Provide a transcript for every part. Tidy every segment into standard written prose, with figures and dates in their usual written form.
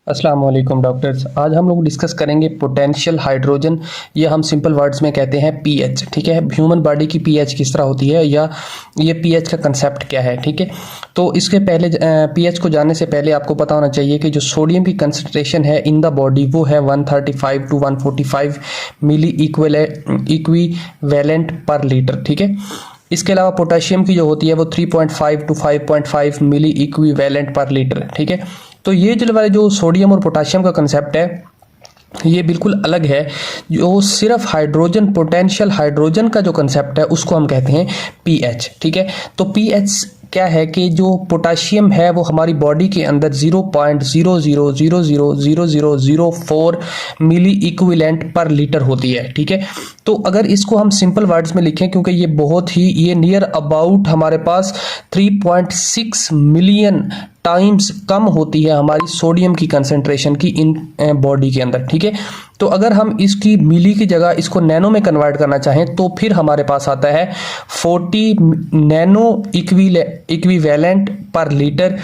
अस्सलाम वालेकुम डॉक्टर्स। आज हम लोग डिस्कस करेंगे पोटेंशियल हाइड्रोजन, या हम सिंपल वर्ड्स में कहते हैं पीएच। ठीक है, ह्यूमन बॉडी की पीएच किस तरह होती है या ये पीएच का कंसेप्ट क्या है। ठीक है, तो इसके पहले पीएच को जानने से पहले आपको पता होना चाहिए कि जो सोडियम की कंसंट्रेशन है इन द बॉडी वो है 135 to 145 milliequivalent per litre. ठीक है, इसके अलावा पोटेशियम की जो होती है वो 3.5 to 5.5 milliequivalent per litre. ठीक है, तो ये जो सोडियम और पोटेशियम का कंसेप्ट है ये बिल्कुल अलग है। जो सिर्फ हाइड्रोजन, पोटेंशियल हाइड्रोजन का जो कंसेप्ट है उसको हम कहते हैं पीएच। ठीक है, तो पीएच क्या है कि जो पोटेशियम है वो हमारी बॉडी के अंदर 0.00000004 मिली इक्विवेलेंट पर लीटर होती है। ठीक है, तो अगर इसको हम सिंपल वर्ड्स में लिखें, क्योंकि ये नियर अबाउट हमारे पास 3.6 मिलियन टाइम्स कम होती है हमारी सोडियम की कंसंट्रेशन की इन बॉडी के अंदर। ठीक है, तो अगर हम इसकी मिली की जगह इसको नैनो में कन्वर्ट करना चाहें तो फिर हमारे पास आता है 40 nano equivalent per litre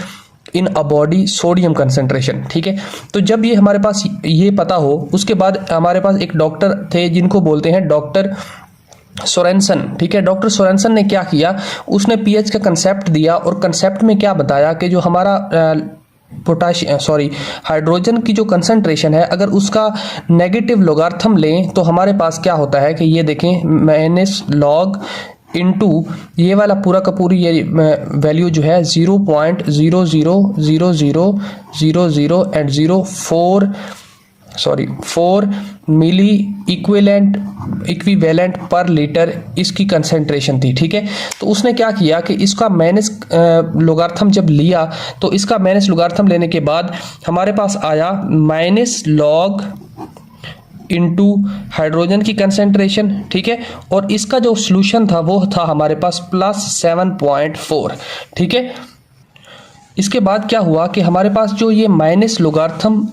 in a body sodium concentration. ठीक है, तो जब ये हमारे पास ये पता हो, उसके बाद हमारे पास एक डॉक्टर थे जिनको बोलते हैं डॉक्टर सोरेनसन। ठीक है, डॉक्टर सोरेनसन ने क्या किया, उसने पीएच का कंसेप्ट दिया और कंसेप्ट में क्या बताया कि जो हमारा हाइड्रोजन की जो कंसंट्रेशन है अगर उसका नेगेटिव लोगार्थम लें तो हमारे पास क्या होता है कि ये देखें माइनस लॉग इनटू ये वाला पूरा का पूरी ये वैल्यू जो है 0.000000 and 4 milliequivalent per litre इसकी कंसंट्रेशन थी। ठीक है, तो उसने क्या किया कि इसका माइनस लोगार्थम जब लिया तो इसका माइनस लोगार्थम लेने के बाद हमारे पास आया माइनस लॉग इनटू हाइड्रोजन की कंसंट्रेशन। ठीक है, और इसका जो सॉल्यूशन था वो था हमारे पास +7.4। ठीक है, इसके बाद क्या हुआ कि हमारे पास जो ये minus logarithm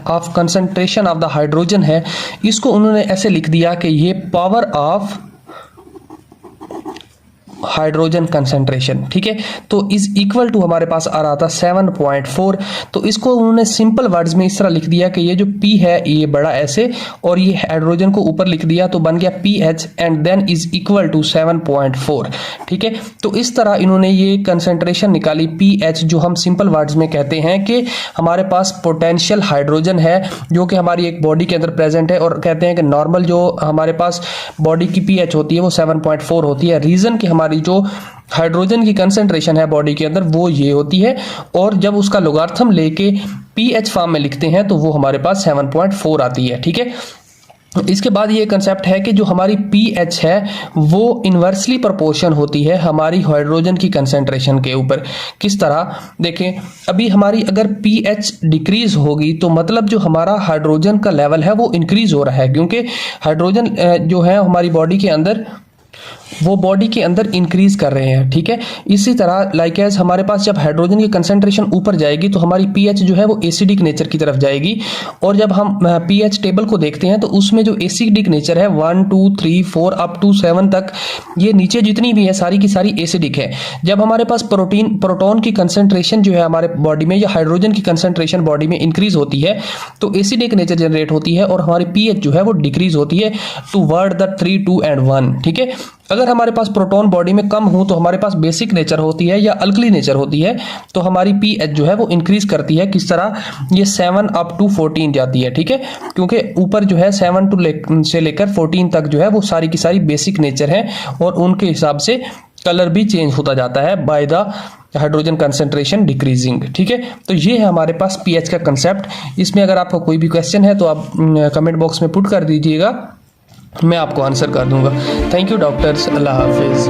of concentration of the hydrogen है इसको उन्होंने ऐसे लिख दिया कि ये पावर ऑफ हाइड्रोजन कंसंट्रेशन। ठीक है, तो इज इक्वल टू हमारे पास आ रहा था 7.4। तो इसको उन्होंने सिंपल वर्ड्स में इस तरह लिख दिया कि ये जो P है ये बड़ा ऐसे और ये हाइड्रोजन को ऊपर लिख दिया तो बन गया PH and then is equal to 7.4। ठीक है, तो इस तरह इन्होंने ये कंसंट्रेशन निकाली PH, जो हम सिंपल वर्ड्स में कहते हैं कि हमारे पास पोटेंशियल हाइड्रोजन है जो कि हमारी एक बॉडी के अंदर प्रेजेंट है, और कहते हैं कि नॉर्मल जो हमारे पास बॉडी की PH होती है वो 7.4 होती है। रीजन कि हमारी जो हाइड्रोजन की कंसंट्रेशन है बॉडी के अंदर वो ये होती है, और जब उसका लोगार्थम लेके पीएच फॉर्म में लिखते हैं तो वो हमारे पास 7.4 आती है। ठीक है, इसके बाद ये कंसेप्ट है कि जो हमारी पीएच है वो इन्वर्सली प्रोपोर्शन होती है हमारी हाइड्रोजन की कंसंट्रेशन के ऊपर। किस तरह देखें, अभी हमारी अगर पीएच डिक्रीज होगी तो मतलब जो हमारा हाइड्रोजन का लेवल है वो इंक्रीज हो रहा है, क्योंकि हाइड्रोजन जो है हमारी बॉडी के अंदर वो बॉडी के अंदर इंक्रीज कर रहे हैं। ठीक है, इसी तरह लाइकेज हमारे पास जब हाइड्रोजन की कंसंट्रेशन ऊपर जाएगी तो हमारी पीएच जो है वो एसिडिक नेचर की तरफ जाएगी, और जब हम पीएच टेबल को देखते हैं तो उसमें जो एसिडिक नेचर है 1 2 3 4 अप टू 7 तक, ये नीचे जितनी भी है सारी की सारी एसिडिक है। जब हमारे पास प्रोटॉन की कंसंट्रेशन जो है हमारे बॉडी में या हाइड्रोजन की कंसंट्रेशन बॉडी में इंक्रीज होती है तो एसिडिक नेचर जनरेट होती है और हमारी पीएच जो है वो डिक्रीज होती है टुवर्ड द 3 2 एंड 1। ठीक है, अगर हमारे पास प्रोटॉन बॉडी में कम हो तो हमारे पास बेसिक नेचर होती है या अल्कली नेचर होती है, तो हमारी पीएच जो है वो इंक्रीज करती है। किस तरह, ये 7 अप टू 14 जाती है। ठीक है, क्योंकि ऊपर जो है 7 से लेकर 14 तक जो है वो सारी की सारी बेसिक नेचर है, और उनके हिसाब से कलर भी चेंज होता जाता है by the hydrogen concentration decreasing. ठीक है, तो ये है हमारे पास पीएच का कंसेप्ट। इसमें अगर आपका कोई भी क्वेश्चन है तो आप कमेंट बॉक्स में पुट कर दीजिएगा, मैं आपको आंसर कर दूंगा। थैंक यू डॉक्टर्स, अल्लाह हाफिज़।